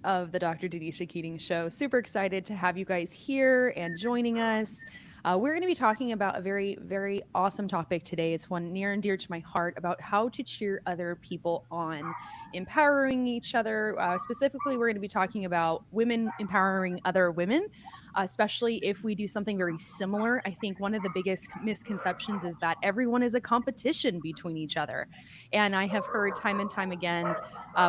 of the Dr. Denisha Keating Show. Super excited to have you guys here and joining us. We're going to be talking about a very, very awesome topic today. It's one near and dear to my heart about how to cheer other people on, empowering each other. Specifically, we're going to be talking about women empowering other women, especially if we do something very similar. I think one of the biggest misconceptions is that everyone is a competition between each other. And I have heard time and time again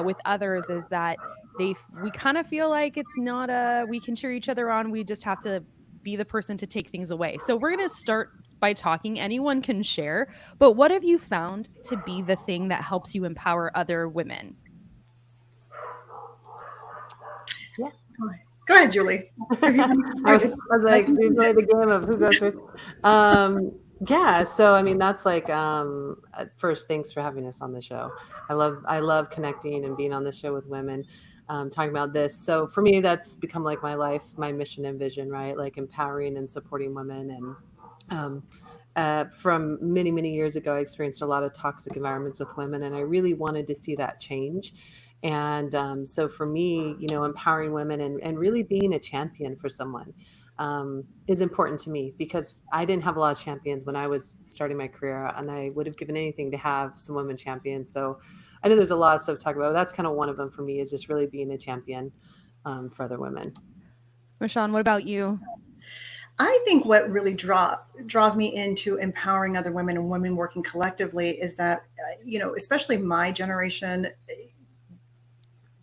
with others is that we kind of feel like it's not a we can cheer each other on. We just have to be the person to take things away. So we're going to start by talking. Anyone can share, but what have you found to be the thing that helps you empower other women? Yeah. Go ahead, Julie. If you I was like, do you play the game of who goes first? Yeah. So, I mean, that's like, first, thanks for having us on the show. I love connecting and being on the show with women, talking about this. So for me, that's become like my life, my mission and vision, right? Like empowering and supporting women. From many, many years ago, I experienced a lot of toxic environments with women, and I really wanted to see that change. And so for me, empowering women and really being a champion for someone is important to me because I didn't have a lot of champions when I was starting my career, and I would have given anything to have some women champions. So I know there's a lot of stuff to talk about. That's kind of one of them for me, is just really being a champion for other women. Rashawn, what about you? I think what really draws me into empowering other women and women working collectively is that, especially my generation,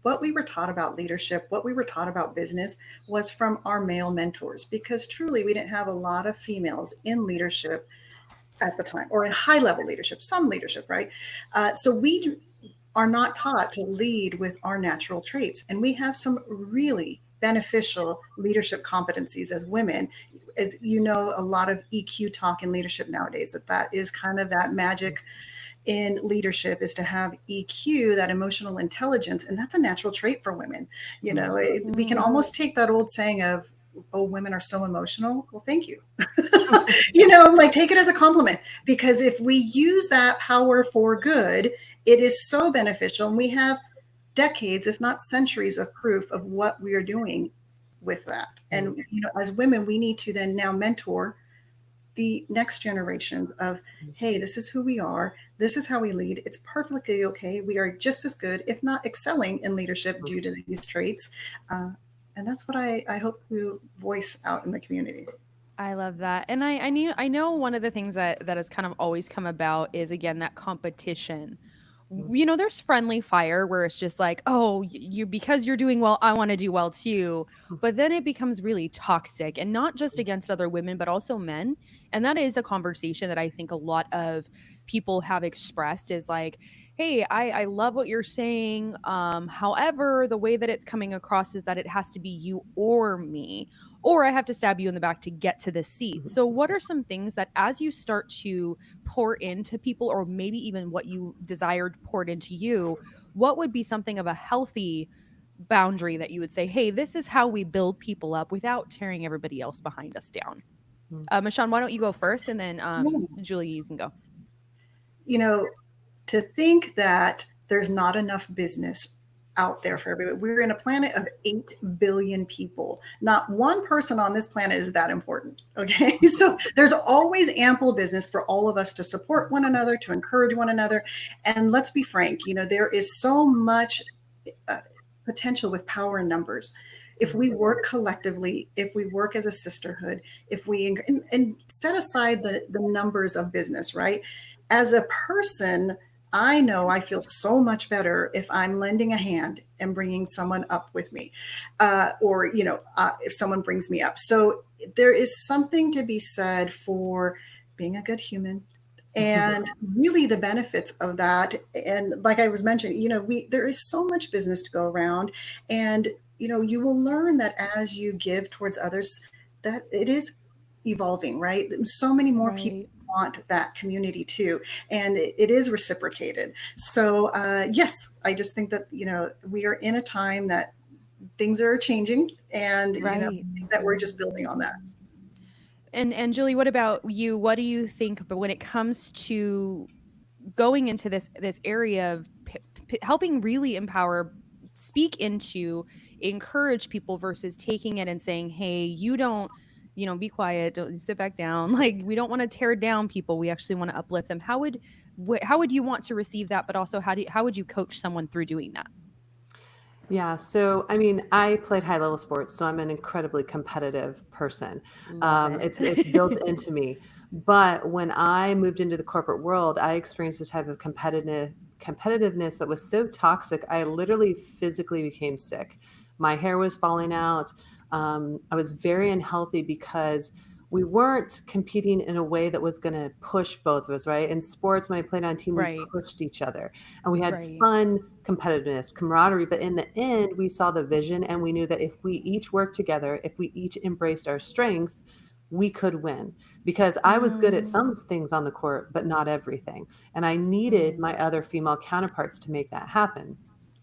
what we were taught about leadership, what we were taught about business was from our male mentors, because truly we didn't have a lot of females in leadership at the time, or in high level leadership, some leadership, right? So we are not taught to lead with our natural traits. And we have some really beneficial leadership competencies as women. As you know, a lot of EQ talk in leadership nowadays, that is kind of that magic in leadership, is to have EQ, that emotional intelligence, and that's a natural trait for women. We can almost take that old saying of, oh, women are so emotional. Well, thank you. Like, take it as a compliment, because if we use that power for good, it is so beneficial. And we have decades, if not centuries, of proof of what we are doing with that. And, as women, we need to then now mentor the next generation of, hey, this is who we are. This is how we lead. It's perfectly okay. We are just as good, if not excelling in leadership due to these traits. And that's what I hope to voice out in the community. I love that. And I know one of the things that has kind of always come about is, again, that competition. There's friendly fire where it's just like, oh, you because you're doing well, I want to do well too. But then it becomes really toxic, and not just against other women, but also men. And that is a conversation that I think a lot of people have expressed is like, hey, I love what you're saying. However, the way that it's coming across is that it has to be you or me, or I have to stab you in the back to get to the seat. So what are some things that, as you start to pour into people, or maybe even what you desired poured into you, what would be something of a healthy boundary that you would say, hey, this is how we build people up without tearing everybody else behind us down? Michonne, why don't you go first, and then Julie, you can go. To think that there's not enough business out there for everybody. We're in a planet of 8 billion people. Not one person on this planet is that important. Okay. So there's always ample business for all of us to support one another, to encourage one another. And let's be frank, there is so much potential with power in numbers. If we work collectively, if we work as a sisterhood, if we and set aside the numbers of business, right? As a person, I know I feel so much better if I'm lending a hand and bringing someone up with me, or if someone brings me up. So there is something to be said for being a good human, and really the benefits of that. And like I was mentioning, there is so much business to go around, and you will learn that as you give towards others, that it is evolving, right? So many more people want that community too, and it is reciprocated. So yes, I just think that we are in a time that things are changing, and that we're just building on that. And Julie, what about you? What do you think? But when it comes to going into this area of helping really empower speak into, encourage people versus taking it and saying, hey, you don't, be quiet, don't sit back down. Like, we don't want to tear down people, we actually want to uplift them. How would you want to receive that, but also how would you coach someone through doing that? Yeah, so I mean, I played high level sports, so I'm an incredibly competitive person. Love It's built it. into me. But when I moved into the corporate world, I experienced this type of competitiveness that was so toxic. I literally physically became sick. My hair was falling out. I was very unhealthy because we weren't competing in a way that was going to push both of us, right? In sports, when I played on a team, we Right. pushed each other and we had Right. fun competitiveness, camaraderie. But in the end, we saw the vision and we knew that if we each worked together, if we each embraced our strengths, we could win because I was good at Mm, some things on the court, but not everything. And I needed mm, my other female counterparts to make that happen.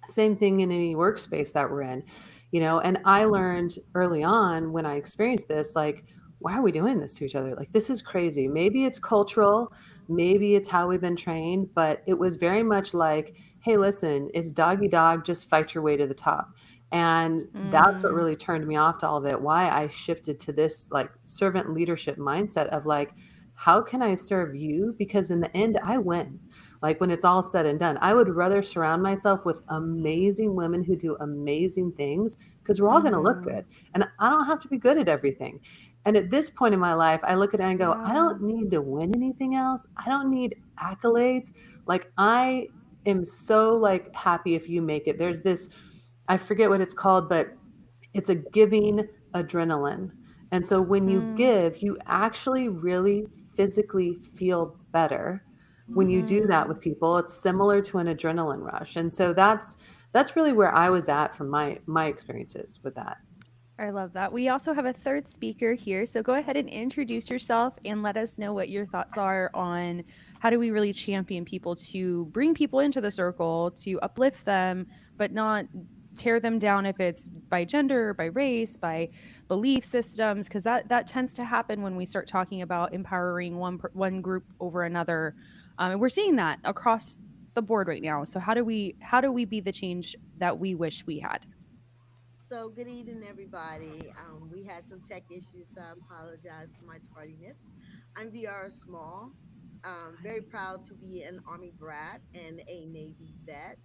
Same thing in any workspace that we're in, and I learned early on when I experienced this, like, why are we doing this to each other? Like, this is crazy. Maybe it's cultural, maybe it's how we've been trained, but it was very much like, hey, listen, it's doggy dog, just fight your way to the top. And that's what mm, really turned me off to all of it. Why I shifted to this like servant leadership mindset of like, how can I serve you? Because in the end, I win. Like when it's all said and done, I would rather surround myself with amazing women who do amazing things because we're all going to look mm-hmm. good. And I don't have to be good at everything. And at this point in my life, I look at it and go, I Yeah. don't need to win anything else. I don't need accolades. Like I am so like happy if you make it. There's this, I forget what it's called, but it's a giving adrenaline. And so when you Mm, give, you actually really physically feel better when you do that mm. with people. It's similar to an adrenaline rush. And so that's really where I was at from my experiences with that. I love that. We also have a third speaker here. So go ahead and introduce yourself and let us know what your thoughts are on how do we really champion people to bring people into the circle, to uplift them, but not tear them down if it's by gender, by race, by belief systems, because that tends to happen when we start talking about empowering one group over another. And we're seeing that across the board right now. So how do we be the change that we wish we had? So, good evening, everybody. We had some tech issues, so I apologize for my tardiness. I'm VR Small. Very proud to be an Army brat and a Navy vet,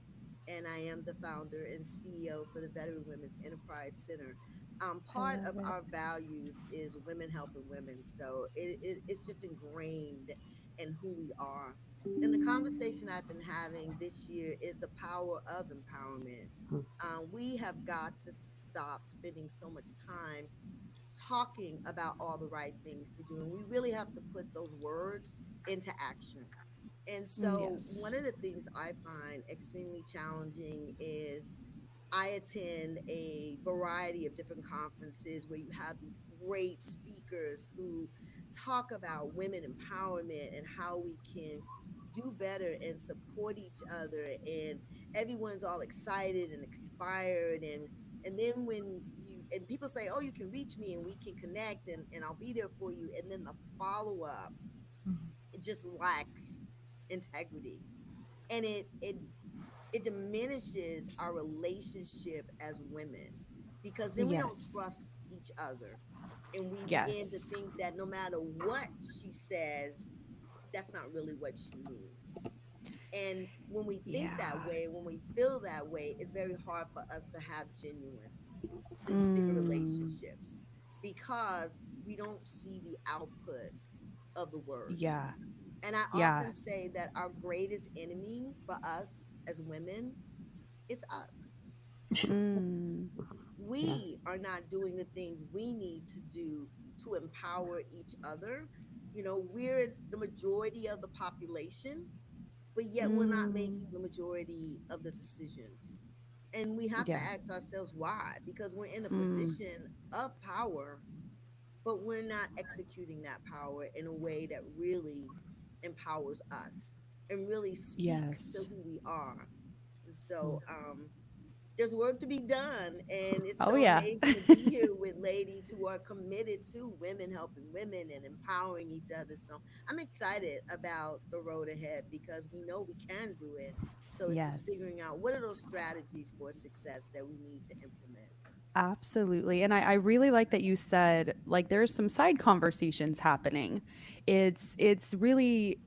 and I am the founder and CEO for the Veteran Women's Enterprise Center. I Part love of it. our values is women helping women, so it's just ingrained in who we are. And the conversation I've been having this year is the power of empowerment. We have got to stop spending so much time talking about all the right things to do, and we really have to put those words into action. And so, one Yes. of the things I find extremely challenging is I attend a variety of different conferences where you have these great speakers who talk about women empowerment and how we can do better and support each other, and everyone's all excited and inspired, and then when you and people say, oh, you can reach me and we can connect, and I'll be there for you, and then the follow-up, it just lacks integrity, and it diminishes our relationship as women, because then we don't Yes. trust each other, and we begin to Yes. think that no matter what she says, that's not really what she means. And when we think that Yeah. way, when we feel that way, it's very hard for us to have genuine, sincere Mm. relationships, because we don't see the output of the words. Yeah. And I Yeah. often say that our greatest enemy for us as women is us. Mm. Yeah. We are not doing the things we need to do to empower each other. We're the majority of the population, but yet we're not Mm. making the majority of the decisions. And we have to Yeah. ask ourselves why, because we're in a Mm. position of power, but we're not executing that power in a way that really empowers us and really speaks to Yes. who we are. And so, there's work to be done, and it's Oh so yeah. amazing to be here with ladies who are committed to women helping women and empowering each other. So I'm excited about the road ahead because we know we can do it. So it's just Yes. figuring out what are those strategies for success that we need to implement. Absolutely. And I really like that you said like there's some side conversations happening. It's really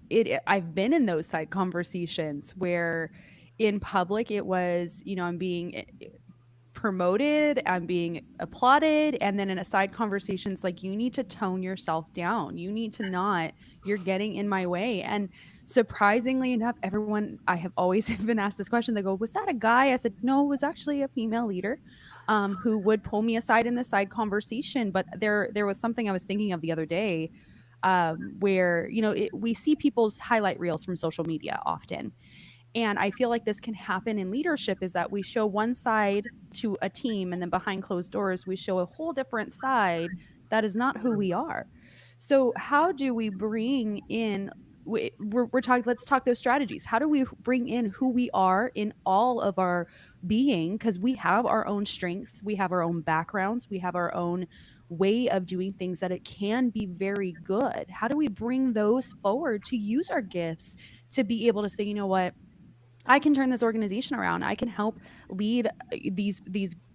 I've been in those side conversations where in public it was, I'm being promoted, I'm being applauded, and then in a side conversation, it's like you need to tone yourself down. You need to not. You're getting in my way. And surprisingly enough, everyone I have always been asked this question. They go, "Was that a guy?" I said, "No, it was actually a female leader, who would pull me aside in the side conversation." But there was something I was thinking of the other day, where we see people's highlight reels from social media often, and I feel like this can happen in leadership is that we show one side to a team and then behind closed doors, we show a whole different side that is not who we are. So, how do we bring in? We're talking, let's talk those strategies. How do we bring in who we are in all of our being? Because we have our own strengths, we have our own backgrounds, we have our own way of doing things that it can be very good. How do we bring those forward to use our gifts to be able to say, you know what? I can turn this organization around. I can help lead these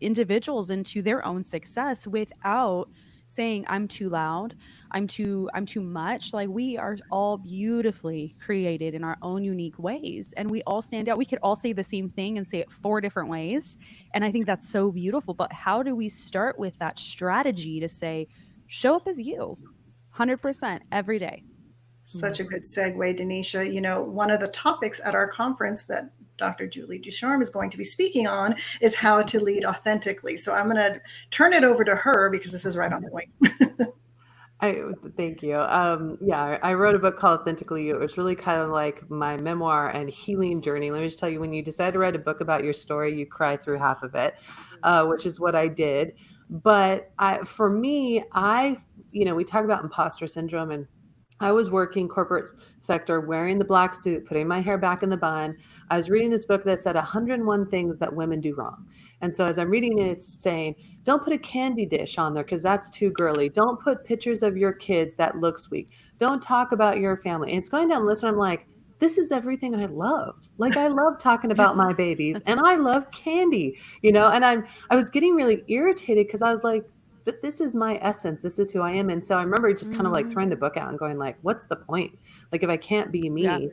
individuals into their own success without saying I'm too loud, I'm too much. Like we are all beautifully created in our own unique ways and we all stand out. We could all say the same thing and say it four different ways, and I think that's so beautiful. But how do we start with that strategy to say show up as you 100% every day? Such a good segue, Denisha. One of the topics at our conference that Dr. Julie Ducharme is going to be speaking on is how to lead authentically. So I'm going to turn it over to her because this is right on point. I thank you. Yeah, I wrote a book called Authentically You. It was really kind of like my memoir and healing journey. Let me just tell you, when you decide to write a book about your story, you cry through half of it, which is what I did. But for me, we talk about imposter syndrome, and I was working corporate sector, wearing the black suit, putting my hair back in the bun. I was reading this book that said 101 things that women do wrong. And so as I'm reading it, it's saying, don't put a candy dish on there because that's too girly. Don't put pictures of your kids, that looks weak. Don't talk about your family. And it's going down the list, and I'm like, this is everything I love. Like I love talking about my babies and I love candy, and I was getting really irritated because I was like, but this is my essence. This is who I am. And so I remember just kind of like Mhm. throwing the book out and going like, what's the point? Like if I can't be Yeah. me.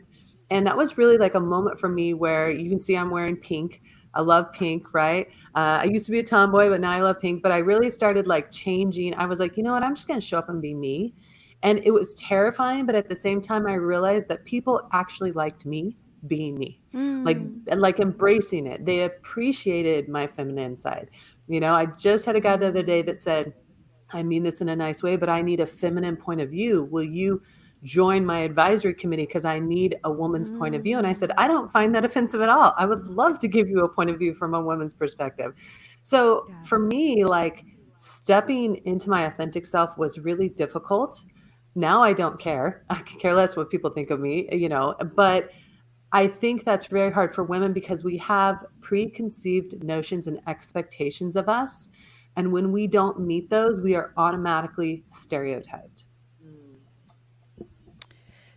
And that was really like a moment for me where you can see I'm wearing pink. I love pink, right? I used to be a tomboy, but now I love pink. But I really started like changing. I was like, you know what? I'm just going to show up and be me. And it was terrifying. But at the same time, I realized that people actually liked me being me, like, Mm. like embracing it. They appreciated my feminine side. I just had a guy the other day that said, I mean this in a nice way, but I need a feminine point of view. Will you join my advisory committee? Because I need a woman's point of view. And I said, I Mm. don't find that offensive at all. I would love to give you a point of view from a woman's perspective. So Yeah. for me, like stepping into my authentic self was really difficult. Now I don't care. I could care less what people think of me, but I think that's very hard for women because we have preconceived notions and expectations of us. And when we don't meet those, we are automatically stereotyped. Mm.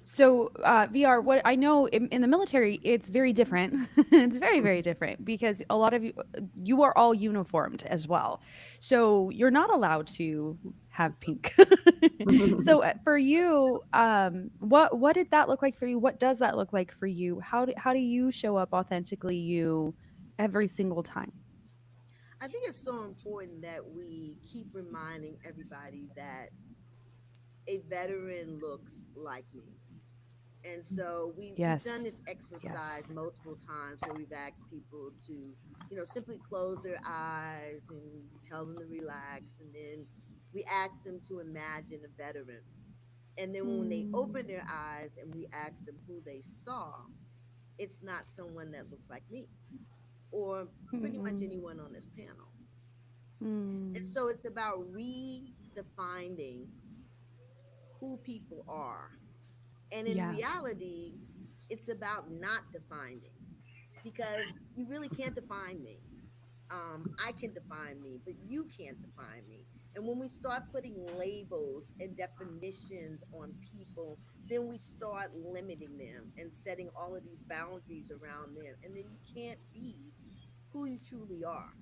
So, VR, what I know in the military, it's very different. It's very, very different because a lot of you are all uniformed as well. So you're not allowed to have pink. So for you, what did that look like for you? What does that look like for you? How do you show up authentically you every single time? I think it's so important that we keep reminding everybody that a veteran looks like me. And so we've done Yes. this exercise Yes. multiple times where we've asked people to, simply close their eyes and we tell them to relax. And then we ask them to imagine a veteran. And then when they open Mm. their eyes and we ask them who they saw, it's not someone that looks like me or pretty much Mm. anyone on this panel. And Mm. so it's about redefining who people are. And in Yeah. reality, it's about not defining because you really can't define me. I can define me, but you can't define me. And when we start putting labels and definitions on people, then we start limiting them and setting all of these boundaries around them. And then you can't be who you truly are.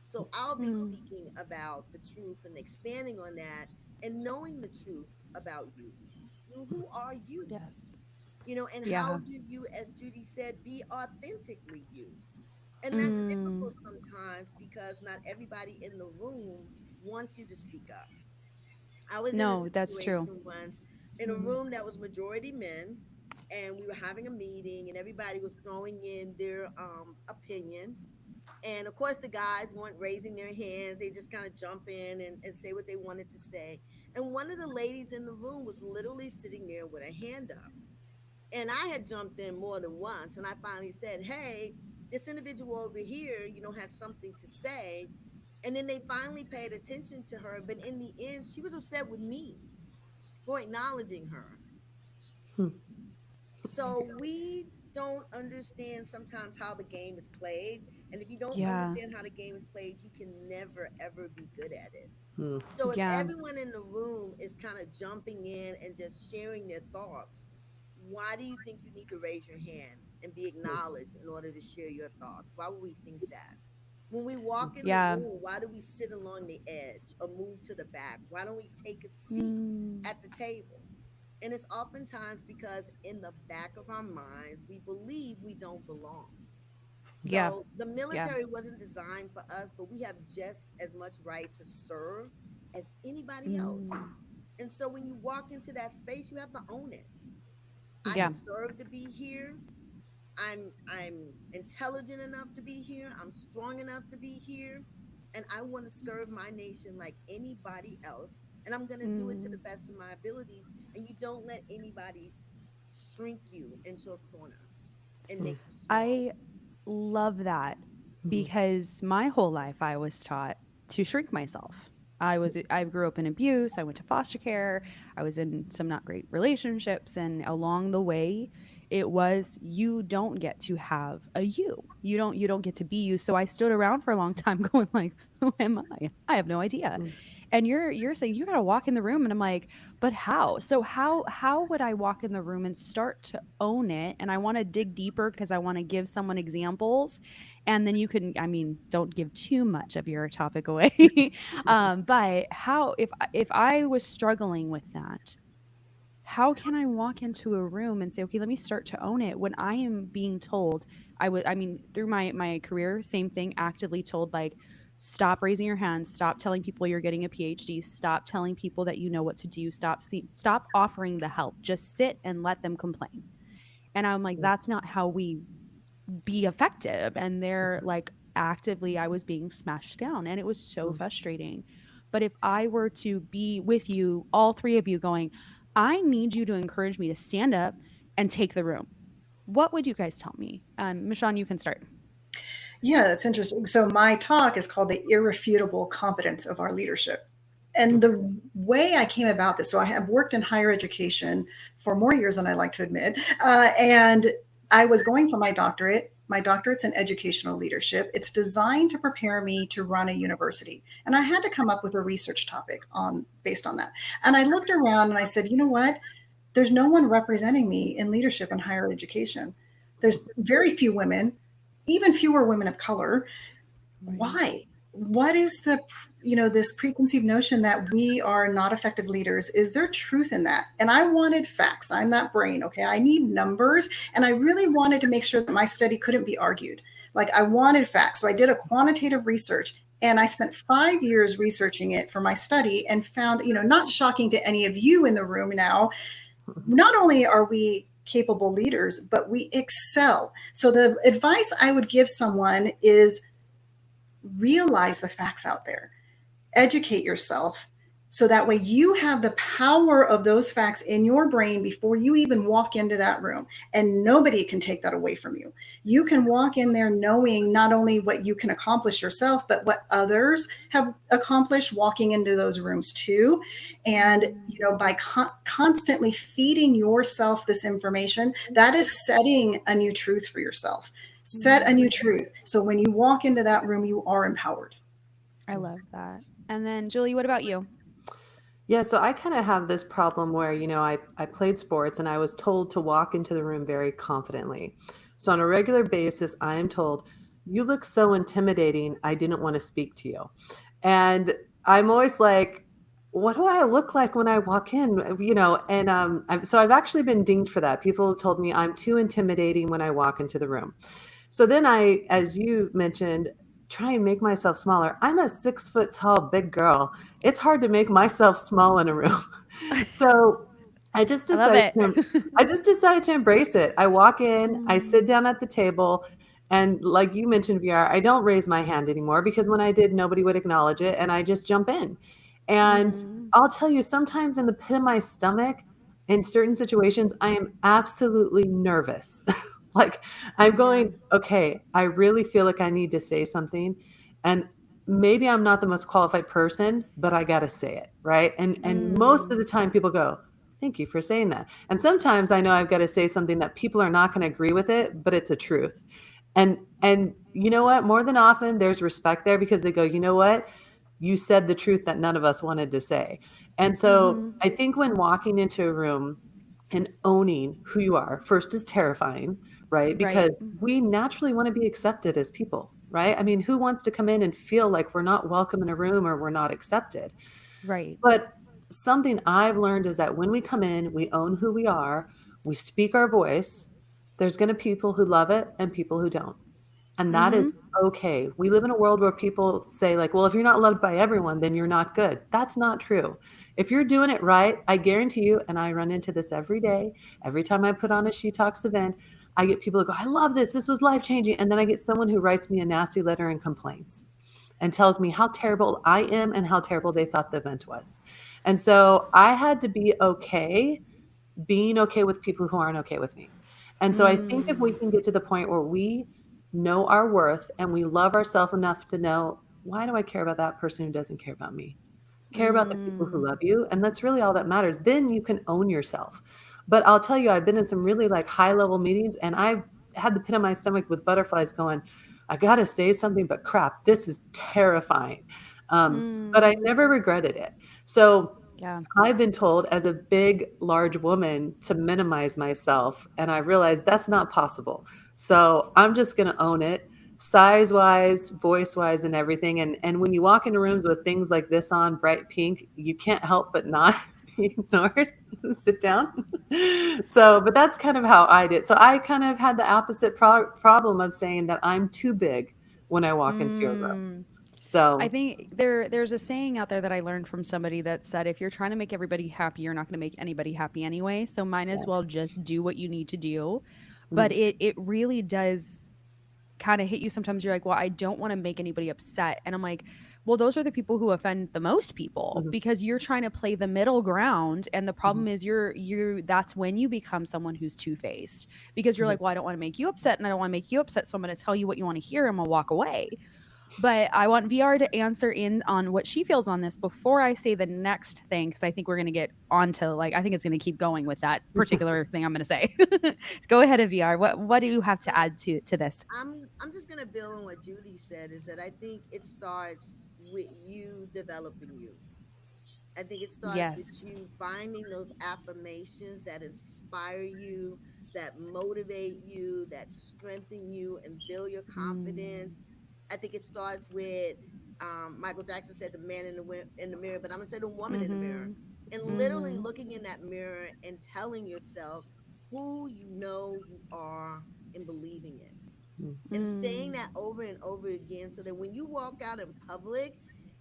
So I'll be Mm, speaking about the truth and expanding on that and knowing the truth about you. Who are you? yes. And how Yeah. do you, as Judy said, be authentically you? And that's Mm, difficult sometimes because not everybody in the room wants you to speak up. I was in a no, that's true. situation once in a room that was majority men, and we were having a meeting, and everybody was throwing in their opinions. And of course, the guys weren't raising their hands, they just kind of jump in and say what they wanted to say. And one of the ladies in the room was literally sitting there with a hand up. And I had jumped in more than once, and I finally said, "Hey, this individual over here, has something to say." And then they finally paid attention to her, but in the end, she was upset with me for acknowledging her. Hmm. So we don't understand sometimes how the game is played. And if you don't Yeah. understand how the game is played, you can never, ever be good at it. Hmm. So if Yeah. everyone in the room is kind of jumping in and just sharing their thoughts, why do you think you need to raise your hand and be acknowledged in order to share your thoughts? Why would we think that? When we walk in the Yeah. room, why do we sit along the edge or move to the back? Why don't we take a seat Mm, at the table? And it's oftentimes because in the back of our minds, we believe we don't belong. yeah. So the Yeah. military wasn't designed for us, but we have just as much right to serve as anybody else. Mm, And so when you walk into that space, you have to own it. I yeah. deserve to be here. I'm intelligent enough to be here. I'm strong enough to be here. And I want to serve my nation like anybody else. And I'm going to do it to the Mm, best of my abilities. And you don't let anybody shrink you into a corner and Hmm. make you small. I love that Hmm. because my whole life I was taught to shrink myself. I grew up in abuse, I went to foster care, I was in some not great relationships, and along the way it was you don't get to have a you. You don't get to be you. So I stood around for a long time going like, who am I? I have no idea. Hmm. And you're saying you got to walk in the room and I'm like, but how? So how would I walk in the room and start to own it? And I want to dig deeper because I want to give someone examples. And then you can, I mean, don't give too much of your topic away. But how if I was struggling with that, how can I walk into a room and say, okay, let me start to own it when I am being told I mean, through my career, same thing, actively told like, stop raising your hands, stop telling people you're getting a PhD, stop telling people that you know what to do, stop offering the help. Just sit and let them complain. And I'm like, that's not how we be effective. And they're like actively I was being smashed down and it was so Hmm. frustrating. But if I were to be with you, all three of you going, I need you to encourage me to stand up and take the room, what would you guys tell me? Michonne, you can start. Yeah, that's interesting. So my talk is called The Irrefutable Competence of Our Leadership. And the way I came about this, so I have worked in higher education for more years than I like to admit. And I was going for my doctorate. My doctorate's in educational leadership. It's designed to prepare me to run a university. And I had to come up with a research topic on based on that. And I looked around and I said, you know what? There's no one representing me in leadership in higher education. There's very few women, even fewer women of color. Right. Why? What is the, this preconceived notion that we are not effective leaders? Is there truth in that? And I wanted facts. I'm that brain. Okay. I need numbers. And I really wanted to make sure that my study couldn't be argued. Like I wanted facts. So I did a quantitative research and I spent 5 years researching it for my study and found, not shocking to any of you in the room now, not only are we capable leaders, but we excel. So the advice I would give someone is realize the facts out there, educate yourself, so that way you have the power of those facts in your brain before you even walk into that room. And nobody can take that away from you. You can walk in there knowing not only what you can accomplish yourself, but what others have accomplished walking into those rooms too. And, by constantly feeding yourself this information, that is setting a new truth for yourself. Set a new Mm, truth. So when you walk into that room, you are empowered. I love that. And then Julie, what about you? Yeah, so I kind of have this problem where, I played sports and I was told to walk into the room very confidently. So on a regular basis, I am told, you look so intimidating, I didn't want to speak to you. And I'm always like, what do I look like when I walk in? And so I've actually been dinged for that. People have told me I'm too intimidating when I walk into the room. So then as you mentioned, try and make myself smaller. I'm a 6 foot tall, big girl. It's hard to make myself small in a room. So I just I love decided it. to, I just decided to embrace it. I walk in, I sit Mm, down at the table, and like you mentioned, VR, I don't raise my hand anymore because when I did, nobody would acknowledge it, and I just jump in. And mm, I'll tell you, sometimes in the pit of my stomach, in certain situations, I am absolutely nervous. Like I'm yeah. going, okay, I really feel like I need to say something. And maybe I'm not the most qualified person, but I got to say it, right? And most of Mm, the time people go, "Thank you for saying that." And sometimes I know I've got to say something that people are not going to agree with it, but it's a truth. And you know what? More than often there's respect there because they go, "You know what? You said the truth that none of us wanted to say." And so mm-hmm. I think when walking into a room and owning who you are first is terrifying, right? Right. Because we naturally want to be accepted as people, right? I mean, who wants to come in and feel like we're not welcome in a room or we're not accepted? Right. But something I've learned is that when we come in, we own who we are, we speak our voice, there's going to be people who love it and people who don't. And that Mm-hmm. is okay. We live in a world where people say, like, well, if you're not loved by everyone, then you're not good. That's not true. If you're doing it right, I guarantee you, and I run into this every day, every time I put on a She Talks event, I get people that go, I love this. This was life changing. And then I get someone who writes me a nasty letter and complains and tells me how terrible I am and how terrible they thought the event was. And so I had to be okay being okay with people who aren't okay with me. And so I think if we Mm, can get to the point where we know our worth and we love ourselves enough to know, why do I care about that person who doesn't care about me? Care about the people who mm, love you. And that's really all that matters. Then you can own yourself. But I'll tell you, I've been in some really like high level meetings and I've had the pit in my stomach with butterflies going, I got to say something, but crap, this is terrifying. But I mm. never regretted it. So Yeah. I've been told as a big, large woman to minimize myself, and I realized that's not possible. So I'm just going to own it, size wise, voice wise, and everything. And when you walk into rooms with things like this on, bright pink, you can't help but not be ignored. Sit down. So, but that's kind of how I did. So I kind of had the opposite problem of saying that I'm too big when I walk into a room. Mm. I So, think there's a saying out there that I learned from somebody that said if you're trying to make everybody happy, you're not going to make anybody happy anyway. So might as yeah. well just do what you need to do. But Mm, it really does kind of hit you sometimes. You're like, well, I don't want to make anybody upset. And I'm like, well, those are the people who offend the most people mhm, because you're trying to play the middle ground. And the mhm, problem is that's when you become someone who's two-faced because you're mhm. like, well, I don't want to make you upset and I don't want to make you upset. So I'm going to tell you what you want to hear and I'm going to walk away. But I want VR to answer in on what she feels on this before I say the next thing, because I think we're going to get onto like, I think it's going to keep going with that particular thing I'm going to say. Go ahead, VR. What do you have to So add to this? I'm just gonna build on what Judy said. Is that I think it starts with you developing you. I think it starts with Yes. you finding those affirmations that inspire you, that motivate you, that strengthen you, and build your confidence. Mm, I think it starts with Michael Jackson said the man in the mirror, but I'm gonna say the woman in the mirror, mm-hmm. and literally Mm-hmm. looking in that mirror and telling yourself who you know you are and believing it Mm, and saying Mm, that over and over again so that when you walk out in public,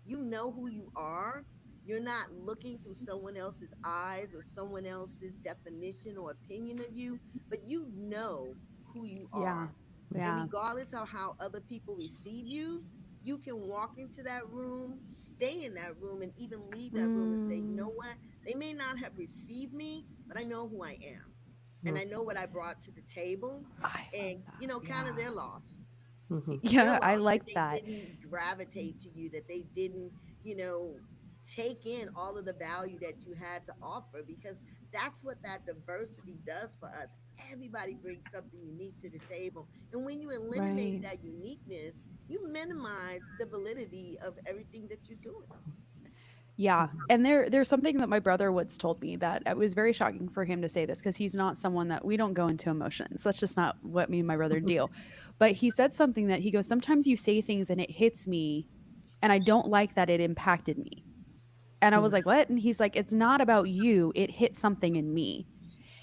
you know who you are. You're not looking through someone else's eyes or someone else's definition or opinion of you, but you know who you yeah. are. And Yeah. regardless of how other people receive you, you can walk into that room, stay in that room, and even leave that room and say, you know Mm, what? They may not have received me, but I know who I am. And mm, I know what I brought to the table, I love and that. kind of Yeah. their loss. mhm, Their Yeah, I loss that like they that. didn't gravitate to you, that they didn't, you know, take in all of the value that you had to offer, because that's what that diversity does for us. Everybody brings something unique to the table. And when you eliminate Right. that uniqueness, you minimize the validity of everything that you're doing. Yeah, Mhm. and there's something that my brother once told me that it was very shocking for him to say this because he's not someone that we don't go into emotions. That's just not what me and my brother do. But he said something that he goes, "Sometimes you say things and it hits me and I don't like that it impacted me." And I was Mhm. like, "What?" And he's like, "It's not about you. It hit something in me."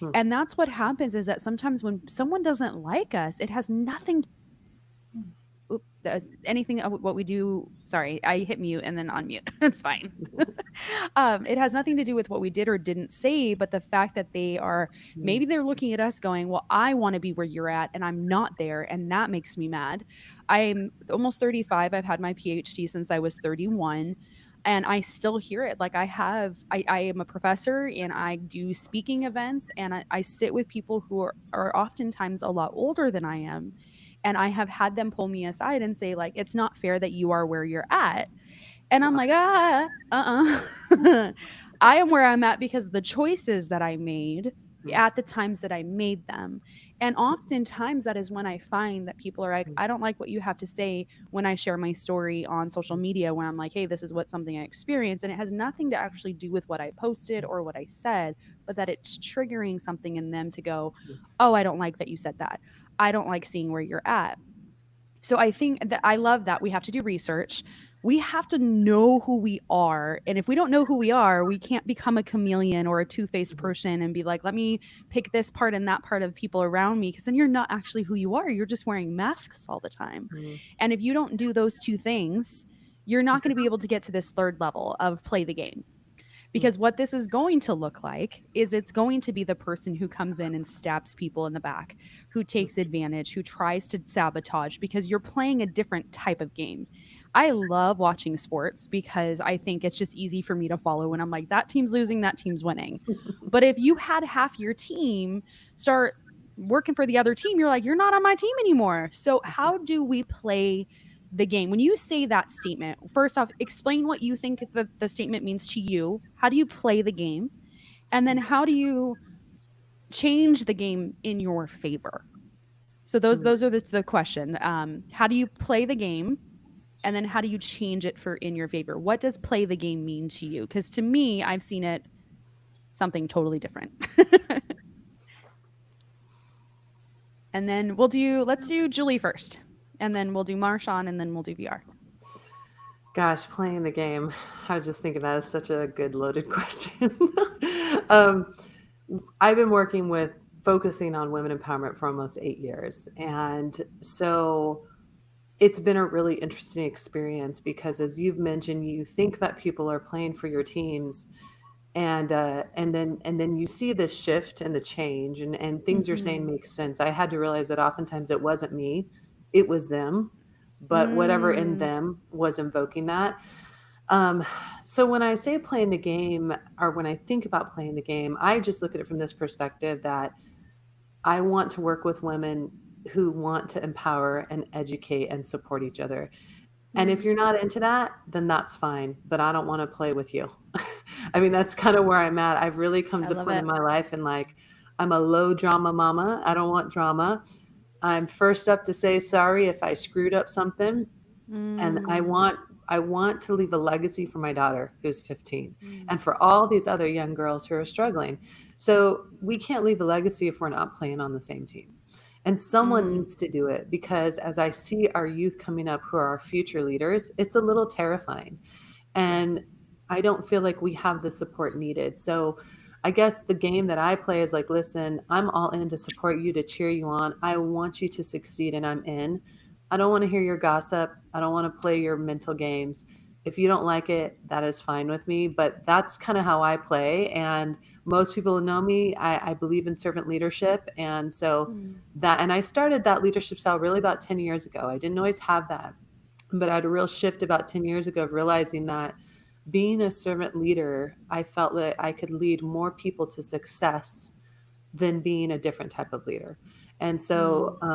Mhm. And that's what happens is that sometimes when someone doesn't like us, it has nothing anything what we do. Sorry, I hit mute and then unmute. It's fine. It has nothing to do with what we did or didn't say, but the fact that they are Mhm. maybe they're looking at us going, well, I want to be where you're at and I'm not there. And that makes me mad. I'm almost 35. I've had my PhD since I was 31. And I still hear it. Like I am a professor and I do speaking events and I sit with people who are oftentimes a lot older than I am. And I have had them pull me aside and say, like, it's not fair that you are where you're at and I'm Wow. like, I am where I'm at because of the choices that I made Mhm. at the times that I made them. And oftentimes that is when I find that people are like, Mhm. I don't like what you have to say when I share my story on social media, when I'm like, hey, this is what something I experienced. And it has nothing to actually do with what I posted or what I said, but that it's triggering something in them to go, oh, I don't like that you said that. I don't like seeing where you're at. So I think that I love that we have to do research. We have to know who we are. And if we don't know who we are, we can't become a chameleon or a two-faced Mhm. person and be like, let me pick this part and that part of people around me. Because then you're not actually who you are. You're just wearing masks all the time. Mhm. And if you don't do those two things, you're not going to be able to get to this third level of play the game. Mhm. Because what this is going to look like is it's going to be the person who comes in and stabs people in the back, who takes advantage, who tries to sabotage because you're playing a different type of game. I love watching sports because I think it's just easy for me to follow when I'm like, that team's losing, that team's winning. But if you had half your team start working for the other team, you're like, you're not on my team anymore. So, how do we play the game? When you say that statement, first off, explain what you think the statement means to you. How do you play the game? And then how do you change the game in your favor? So Mhm. those are the question. How do you play the game? And then how do you change it for in your favor? What does play the game mean to you? Because to me, I've seen it something totally different. And then let's do Julie first. And then we'll do Marshawn and then we'll do VR. Gosh, playing the game. I was just thinking that is such a good loaded question. um, I've been working with focusing on women empowerment for almost 8 years. And so it's been a really interesting experience because, as you've mentioned, you think that people are playing for your teams, and then you see this shift and the change, and things you're saying Mm-hmm. make sense. I had to realize that oftentimes it wasn't me, it was them, but whatever in Mm, them was invoking that. Um, so when I say playing the game, or when I think about playing the game, I just look at it from this perspective that I want to work with women who want to empower and educate and support each other. And if mm, you're not into that, then that's fine, but I don't want to play with you. I mean, that's kind of where I'm at. I've really come I to the love point in it. my life and like, I'm a low drama mama. I don't want drama. I'm first up to say sorry if I screwed up something, and Mm, I want to leave a legacy for my daughter who's 15 mm, and for all these other young girls who are struggling. So we can't leave a legacy if we're not playing on the same team. And someone mm. needs to do it, because as I see our youth coming up who are our future leaders, it's a little terrifying. Yeah. And I don't feel like we have the support needed. So I guess the game that I play is like, listen, I'm all in to support you, to cheer you on. I want you to succeed, and I'm in. I don't want to hear your gossip. I don't want to play your mental games. If you don't like it, that is fine with me. But that's kind of how I play. And most people who know me, I believe in servant leadership. And so Mm, that, and I started that leadership style really about 10 years ago. I didn't always have that, but I had a real shift about 10 years ago of realizing that being a servant leader, I felt that I could lead more people to success than being a different type of leader. And so mm,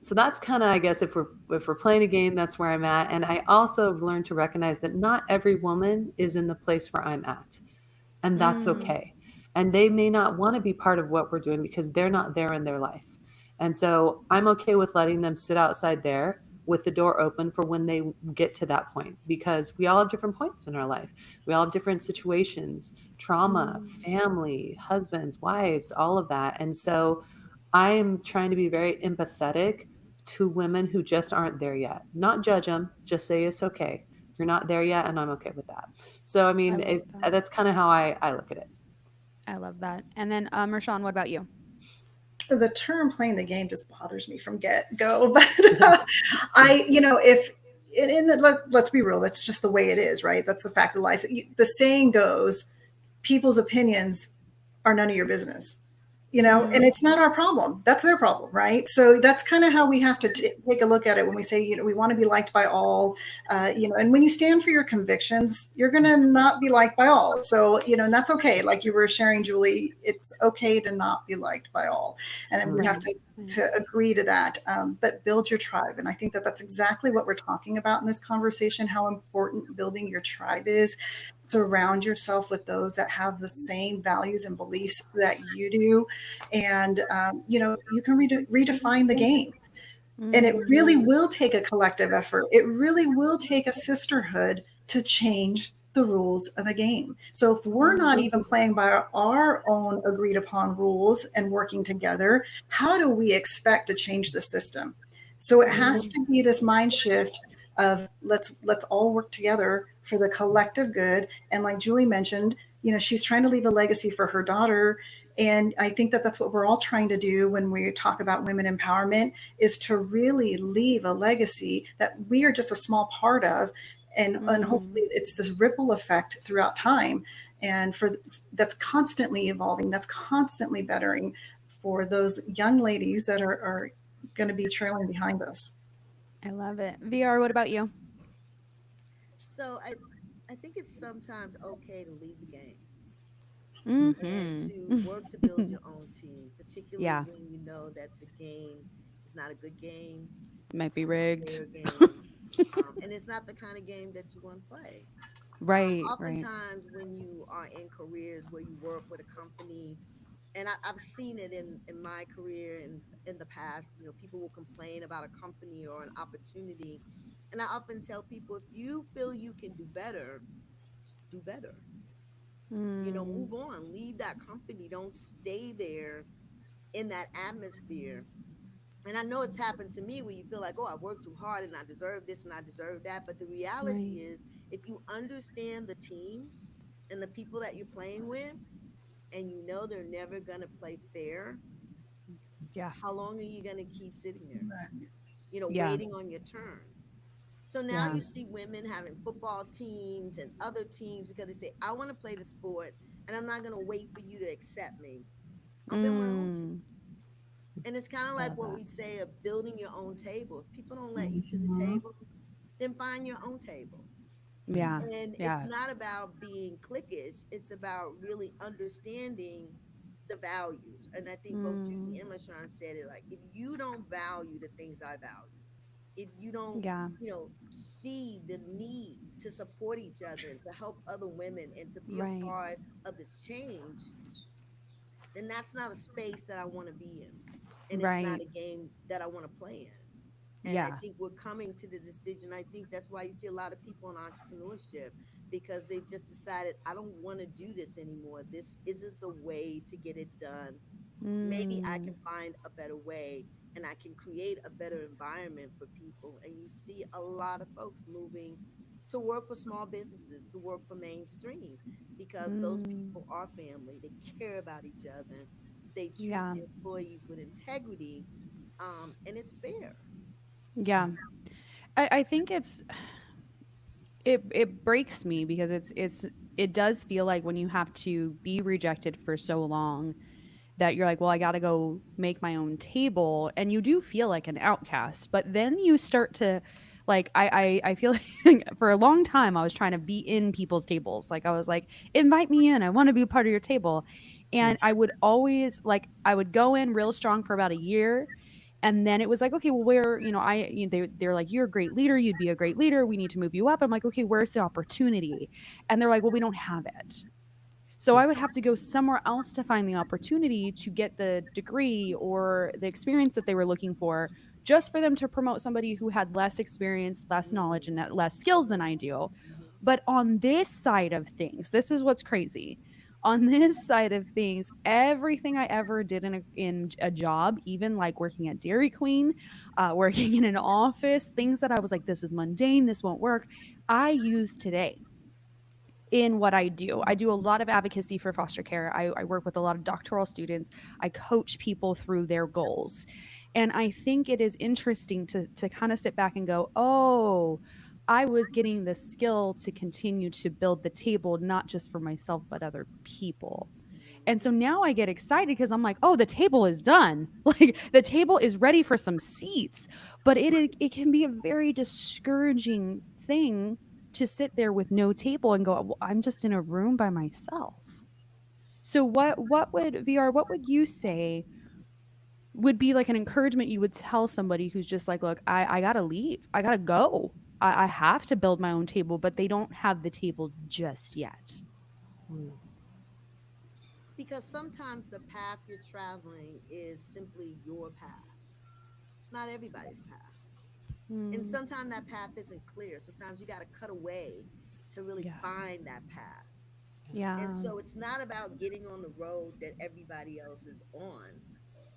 So that's kind of, I guess, if we're playing a game, that's where I'm at. And I also have learned to recognize that not every woman is in the place where I'm at, and that's Mm, okay. And they may not want to be part of what we're doing because they're not there in their life. And so I'm okay with letting them sit outside there with the door open for when they get to that point, because we all have different points in our life. We all have different situations, trauma, mm, family, husbands, wives, all of that. And so I am trying to be very empathetic to women who just aren't there yet. Not judge them, just say it's okay. You're not there yet, and I'm okay with that. So, I I mean, love that. that's kind of how I look at it. I love that. And then, Rashawn, what about you? The term playing the game just bothers me from get go. But I, if let's be real, that's just the way it is, right? That's the fact of life. The saying goes, people's opinions are none of your business, and Mm, it's not our problem. That's their problem, right? So that's kind of how we have to take a look at it when we say, we want to be liked by all, and when you stand for your convictions, you're going to not be liked by all. So, and that's okay. Like you were sharing, Julie, it's okay to not be liked by all. And then we have Mhm. right. to Right. to agree to that, but build your tribe. And I think that that's exactly what we're talking about in this conversation, how important building your tribe is. Surround yourself with those that have the same values and beliefs that you do, and you can redefine the game. And it Mm, really will take a collective effort. It really will take a sisterhood to change the rules of the game. So if we're not mm, even playing by our own agreed upon rules and working together, how do we expect to change the system? So it has mm, to be this mind shift of let's all work together for the collective good. And like Julie mentioned, she's trying to leave a legacy for her daughter. And I think that that's what we're all trying to do when we talk about women empowerment, is to really leave a legacy that we are just a small part of. And hopefully mm. it's this ripple effect throughout time, and for that's constantly evolving, that's constantly bettering for those young ladies that are going to be trailing behind us. I love it. VR, what about you? So I think it's sometimes okay to leave the game and Mm-hmm. to work to build your own team, particularly Yeah, when you know that the game is not a good game, might be it's not a rigged. fair game, and it's not the kind of game that you want to play. Right, right. Oftentimes, when you are in careers where you work with a company, and I've seen it in my career and in the past, people will complain about a company or an opportunity. And I often tell people, if you feel you can do better, do better. Mm, Move on, leave that company. Don't stay there in that atmosphere. And I know it's happened to me where you feel like, oh, I worked too hard and I deserve this and I deserve that. But the reality right. is, if you understand the team and the people that you're playing with, and you know they're never going to play fair, Yeah, how long are you going to keep sitting there, yeah, waiting on your turn? So now Yeah. you see women having football teams and other teams because they say, I want to play the sport and I'm not going to wait for you to accept me. I'll build my own team. mm, And it's kind of I like love what that. we say of building your own table. If people don't let you to the Mhm. table, then find your own table. Yeah, And it's yeah. not about being cliquish, it's about really understanding the values. And I think both Judy Mm, and LaShawn said it, like, if you don't value the things I value, if you don't, yeah, see the need to support each other and to help other women and to be a right, part of this change, then that's not a space that I want to be in. And it's not right. a game that I want to play in. And I Yeah. think we're coming to the decision. I think that's why you see a lot of people in entrepreneurship, because they just decided, I don't want to do this anymore. This isn't the way to get it done. Maybe I Mm, can find a better way and I can create a better environment for people. And you see a lot of folks moving to work for small businesses, to work for mainstream, because those mm, people are family. They care about each other. They treat yeah, their employees with integrity, and it's fair. yeah. I think it breaks me because it does feel like when you have to be rejected for so long that you're like, well, I got to go make my own table. And you do feel like an outcast. But then you start to, like, I feel like for a long time, I was trying to be in people's tables. Like, I was like, invite me in. I want to be a part of your table. And I would always, like, I would go in real strong for about a year And then it was like, okay, well, where, they're like, you're a great leader. You'd be a great leader. We need to move you up. I'm like, okay, where's the opportunity? And they're like, well, we don't have it. So I would have to go somewhere else to find the opportunity to get the degree or the experience that they were looking for, just for them to promote somebody who had less experience, less knowledge, and less skills than I do. But on this side of things, this is what's crazy. On this side of things, everything I ever did in a job, even like working at Dairy Queen, working in an office, things that I was like, this is mundane, this won't work, I use today in what I do. I do a lot of advocacy for foster care. I work with a lot of doctoral students. I coach people through their goals. And I think it is interesting to kind of sit back and go, oh, I was getting the skill to continue to build the table, not just for myself, but other people. And so now I get excited because I'm like, oh, the table is done. Like the table is ready for some seats. But it can be a very discouraging thing to sit there with no table and go, well, I'm just in a room by myself. So what would you say would be like an encouragement you would tell somebody who's just like, look, I gotta leave. I gotta go. I have to build my own table, but they don't have the table just yet. Mm. Because sometimes the path you're traveling is simply your path. It's not everybody's path. And Mm, sometimes that path isn't clear. Sometimes you got to cut away to really yeah. find that path. And Yeah. so it's not about getting on the road that everybody else is on.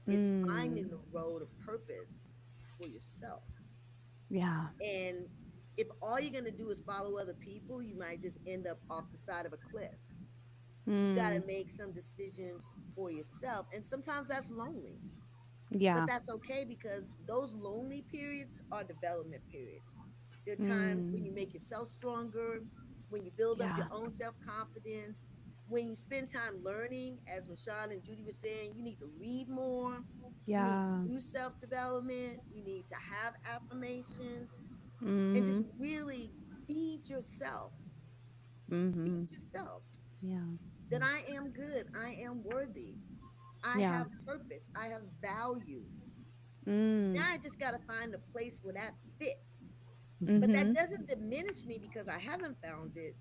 It's finding Mm, the road of purpose for yourself. yeah. And if all you're going to do is follow other people, you might just end up off the side of a cliff. You've got to Mm, make some decisions for yourself. And sometimes that's lonely, but yeah. that's okay because those lonely periods are development periods. There are times when Mm, you make yourself stronger, when you build up your yeah. own self confidence, when you spend time learning, as Michelle and Judy were saying, you need to read more, you need to Yeah. do self development, you need to have affirmations, and just Mhm. really feed yourself. Mhm. Feed yourself Yeah. that I am good, I am worthy, I Yeah. have purpose, I have value. Mm. Now I just got to find a place where that fits. But that Mhm. doesn't diminish me because I haven't found it.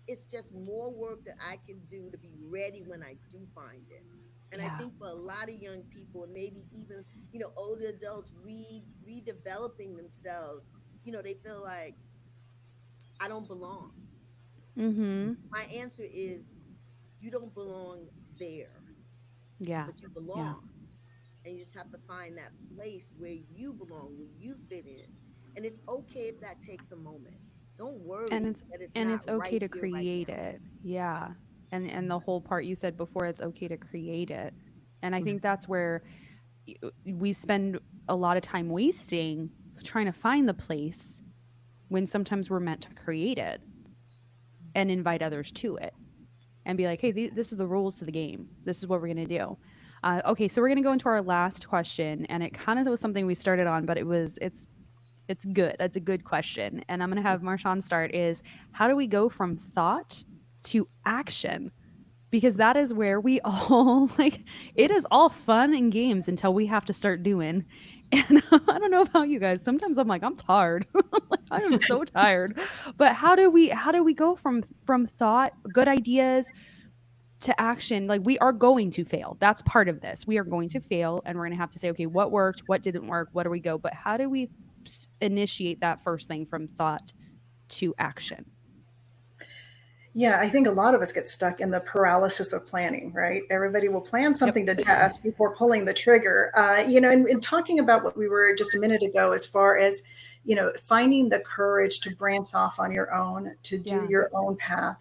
It's just more work that I can do to be ready when I do find it. And I Yeah. think for a lot of young people, and maybe even, older adults redeveloping themselves, they feel like I don't belong. Mhm. My answer is you don't belong there, Yeah. but you Yeah. belong. And you just have to find that place where you belong, where you fit in. And it's okay if that takes a moment. Don't And worry it's that it's and not it's okay right to here, right create now. it. Yeah. And the whole part you said before, it's okay to create it. And I Mm. think that's where we spend a lot of time wasting trying to find the place when sometimes we're meant to create it and invite others to it and be like, hey, this is the rules to the game. This is what we're going to do. Okay, so we're going to go into our last question, and it kind of was something we started on, but it's good. That's a good question, and I'm going to have Marshawn start. Is how do we go from thought to action? Because that is where we all like it is all fun and games until we have to start doing. And I don't know about you guys. Sometimes I'm like, I'm tired. Like, I am so tired. But how do we go from thought, good ideas to action? Like we are going to fail. That's part of this. We are going to fail and we're going to have to say, okay, what worked, what didn't work, what do we go? But how do we initiate that first thing from thought to action? Yeah, I think a lot of us get stuck in the paralysis of planning, right? Everybody will plan Yep. something to death before pulling the trigger. And talking about what we were just a minute ago, as far as, finding the courage to branch off on your own, to do Yeah. your own path.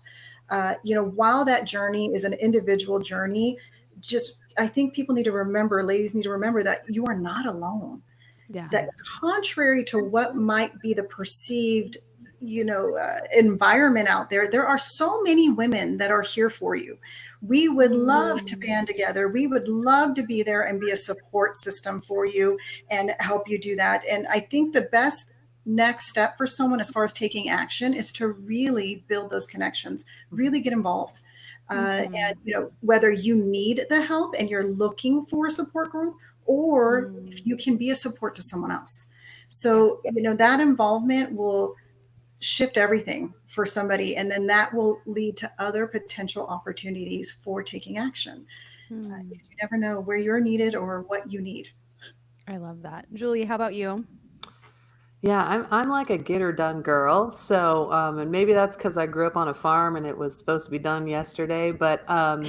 While that journey is an individual journey, just I think people need to remember, ladies need to remember that you are not alone, Yeah. that contrary to what might be the perceived environment out there, there are so many women that are here for you. We would love to Mm, band together, we would love to be there and be a support system for you and help you do that. And I think the best next step for someone as far as taking action is to really build those connections, really get involved. And mhm. whether you need the help and you're looking for a support group, or if Mm. you can be a support to someone else. Yeah. So, that involvement will shift everything for somebody, and then that will lead to other potential opportunities for taking action. Mm. Because you never know where you're needed or what you need. I love that. Julie, how about you? Yeah, I'm like a get her done girl. So, and maybe that's because I grew up on a farm and it was supposed to be done yesterday. But I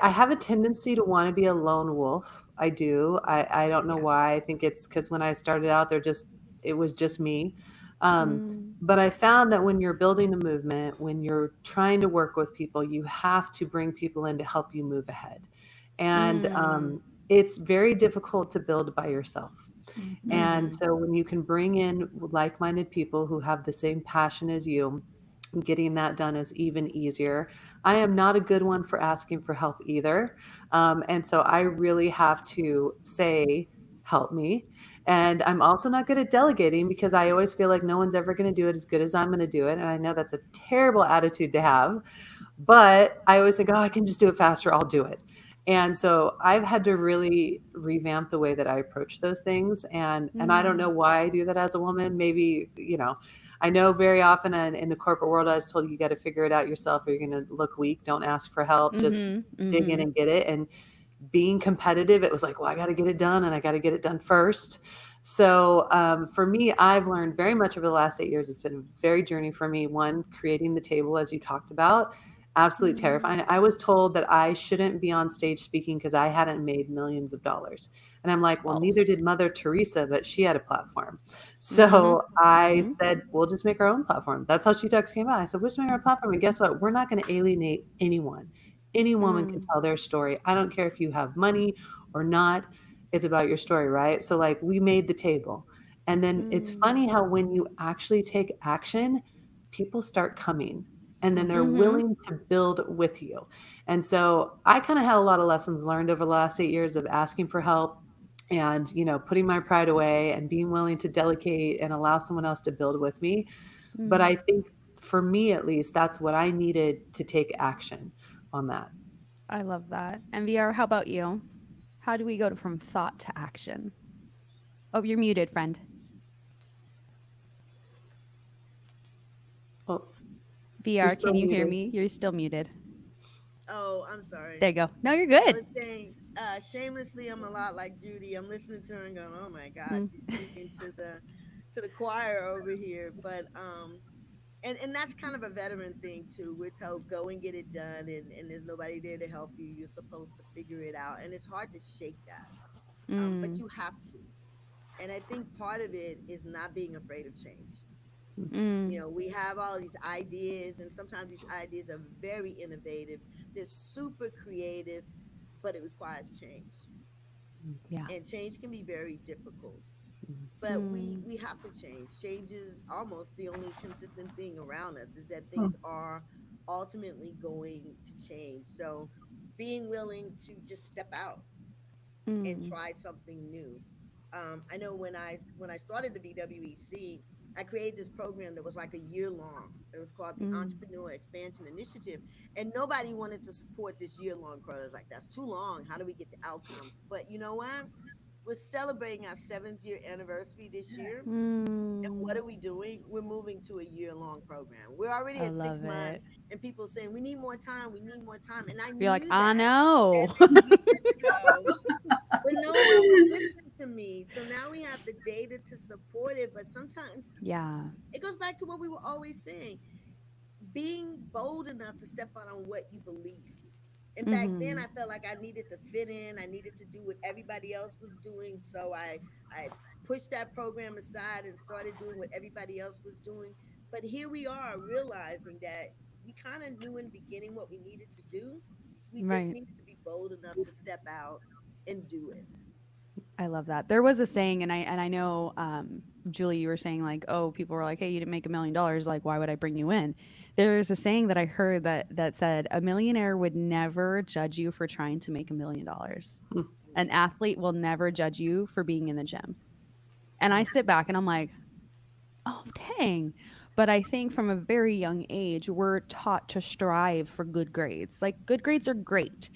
have a tendency to want to be a lone wolf. I do. I don't know Yeah. why. I think it's because when I started out, it was just me. Um, Mm. but I found that when you're building a movement, when you're trying to work with people, you have to bring people in to help you move ahead. And Mm. it's very difficult to build by yourself. Mhm. And Mhm. so when you can bring in like-minded people who have the same passion as you, getting that done is even easier. I am not a good one for asking for help either. And so I really have to say, help me. And I'm also not good at delegating because I always feel like no one's ever going to do it as good as I'm going to do it. And I know that's a terrible attitude to have. But I always think, "Oh, I can just do it faster, I'll do it." And so I've had to really revamp the way that I approach those things, and I don't know Mm. why I do that as a woman. Maybe, I know very often in the corporate world, I was told you gotta figure it out yourself or you're gonna look weak. Don't ask for help, just Mhm. dig in Mhm. and get it, and being competitive, it was like, well, I got to get it done and I got to get it done first. So for me, I've learned very much over the last 8 years. It's been a very journey for me. One, creating the table, as you talked about, absolutely Mm. terrifying. I was told that I shouldn't be on stage speaking because I hadn't made millions of dollars. And I'm like, well, neither False. did Mother Teresa, but she had a platform. Mhm. So I Mhm. said, we'll just make our own platform. That's how She Talks came out. I said, we'll just make our platform. And guess what? We're not going to alienate anyone. Any woman can Mm. tell their story. I don't care if you have money or not. It's about your story, right? So, like, we made the table. And then it's Mm. funny how when you actually take action, people start coming and then they're Mhm. Mhm. willing to build with you. And so I kind of had a lot of lessons learned over the last 8 years of asking for help and, putting my pride away and being willing to delegate and allow someone else to build with me. But I Mm. think for me, at least, that's what I needed to take action on that. I love that. And VR, how about you? How do we go from thought to action? Oh, you're muted, friend. Oh, you're VR, still can you hear muted. me? You're still muted. Oh, I'm sorry. There you go. No, you're I good. was saying, shamelessly, I'm a lot like Judy. I'm listening to her and going, "Oh my God, Mm. she's speaking to the choir over here." But and that's kind of a veteran thing too. We're told go and get it done, and there's nobody there to help you. You're supposed to figure it out, and it's hard to shake that. But Mm. you have to. And I think part of it is not being afraid of change. Mm. We have all these ideas, and sometimes these ideas are very innovative. They're super creative, but it requires change, Yeah. and change can be very difficult. But we Mm. we have to change. Change is almost the only consistent thing around us. Is that Hmm. things are ultimately going to change. So, being willing to just step out and Mm. try something new. I know when I started the BWEC, I created this program that was like a year long. It was called the Mm. Entrepreneur Expansion Initiative, and nobody wanted to support this year long program. I was like, that's too long. How do we get the outcomes? But you know what? We're celebrating our 7th year anniversary this year. And what Mm. are we doing? We're moving to a year long program. We're already I at six love it. months, and people saying we need more time. We need more time. And I You're like, knew I that know. 7 years ago, but no one was listening to me. So now we have the data to support it. But sometimes Yeah. it goes back to what we were always saying, being bold enough to step out on what you believe. And back then Mm-hmm. I felt like I needed to fit in. I needed to do what everybody else was doing. So I pushed that program aside and started doing what everybody else was doing. But here we are realizing that we kind of knew in the beginning what we needed to do. We just Right. needed to be bold enough to step out and do it. I love that. There was a saying, and I know, Julie, you were saying like, oh, people were like, hey, you didn't make $1 million. Like, why would I bring you in? There's a saying that I heard that said a millionaire would never judge you for trying to make $1 million. An Yeah. athlete will never judge you for being in the gym. And I sit back and I'm like, oh, dang. But I think from a very young age, we're taught to strive for good grades. Like, good grades are great.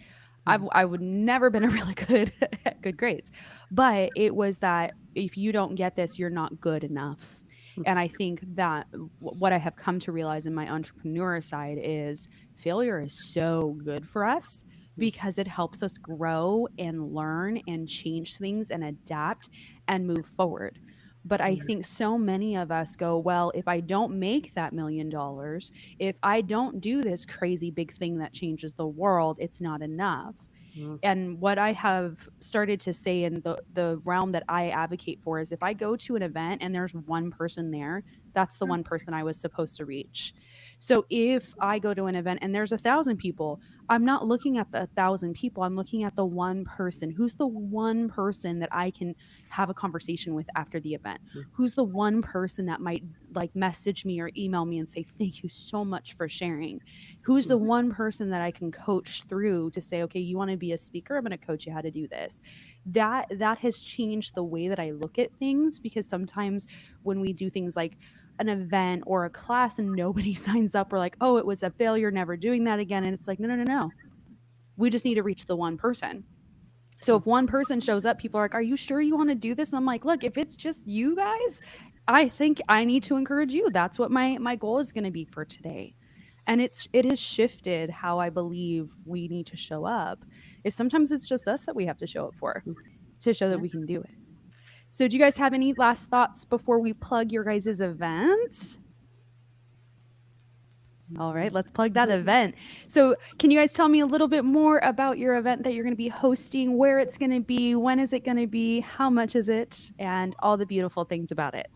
I would never been a really good good grades. But it was that if you don't get this, you're not good enough. And I think that what I have come to realize in my entrepreneur side is failure is so good for us because it helps us grow and learn and change things and adapt and move forward. But I think so many of us go, well, if I don't make that $1,000,000, if I don't do this crazy big thing that changes the world, it's not enough. And what I have started to say in the realm that I advocate for is if I go to an event and there's one person there, that's the one person I was supposed to reach. So if I go to an event and there's 1,000 people, I'm not looking at the 1,000 people. I'm looking at the one person. Who's the one person that I can have a conversation with after the event? Who's the one person that might like message me or email me and say, thank you so much for sharing? Who's the one person that I can coach through to say, okay, you want to be a speaker? I'm going to coach you how to do this. That has changed the way that I look at things, because sometimes when we do things like an event or a class and nobody signs up, we're like, oh, it was a failure, never doing that again. And it's like, no, no, no, no. We just need to reach the one person. So if one person shows up, people are like, are you sure you want to do this? And I'm like, look, if it's just you guys, I think I need to encourage you. That's what my goal is going to be for today. And it has shifted how I believe we need to show up. Is sometimes it's just us that we have to show up for, to show that we can do it. So do you guys have any last thoughts before we plug your guys' event? All right, let's plug that event. So, can you guys tell me a little bit more about your event that you're going to be hosting, where it's going to be, when is it going to be, how much is it, and all the beautiful things about it?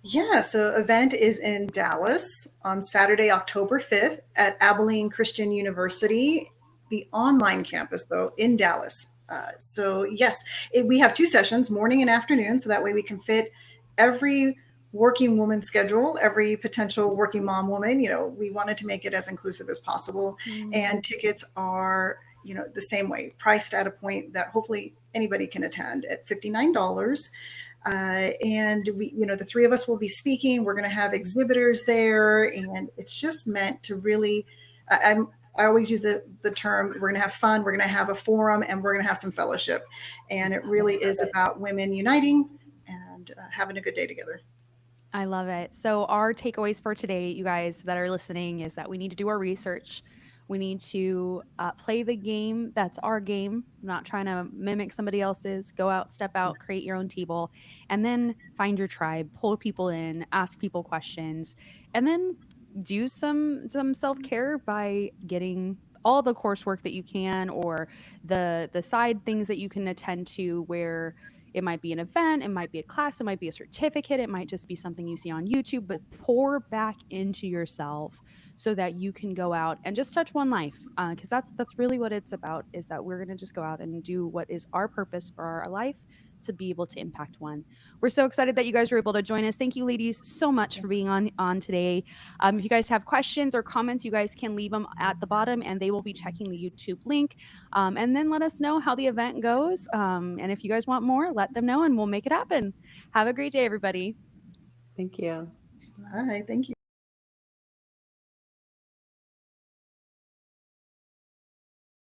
Yeah, so event is in Dallas on Saturday, October 5th at Abilene Christian University, the online campus, though, in Dallas. So yes, we have 2 sessions, morning and afternoon, so that way we can fit every working woman schedule, every potential working mom woman. We wanted to make it as inclusive as possible. And tickets are, the same way, priced at a point that hopefully anybody can attend at $59. And the three of us will be speaking. We're going to have exhibitors there, and it's just meant to really. I always use the term, we're going to have fun, we're going to have a forum, and we're going to have some fellowship. And it really is about women uniting and having a good day together. I love it. So our takeaways for today, you guys that are listening, is that we need to do our research. We need to play the game. That's our game. I'm not trying to mimic somebody else's. Go out, step out, create your own table, and then find your tribe, pull people in, ask people questions, and then do some self-care by getting all the coursework that you can, or the side things that you can attend to, where it might be an event, it might be a class, it might be a certificate, it might just be something you see on YouTube, but pour back into yourself so that you can go out and just touch one life. Because that's really what it's about, is that we're going to just go out and do what is our purpose for our life, to be able to impact one. We're so excited that you guys were able to join us. Thank you, ladies, so much for being on today. If you guys have questions or comments, you guys can leave them at the bottom, and they will be checking the YouTube link. And then let us know how the event goes. And if you guys want more, let them know, and we'll make it happen. Have a great day, everybody. Thank you. Bye. Thank you.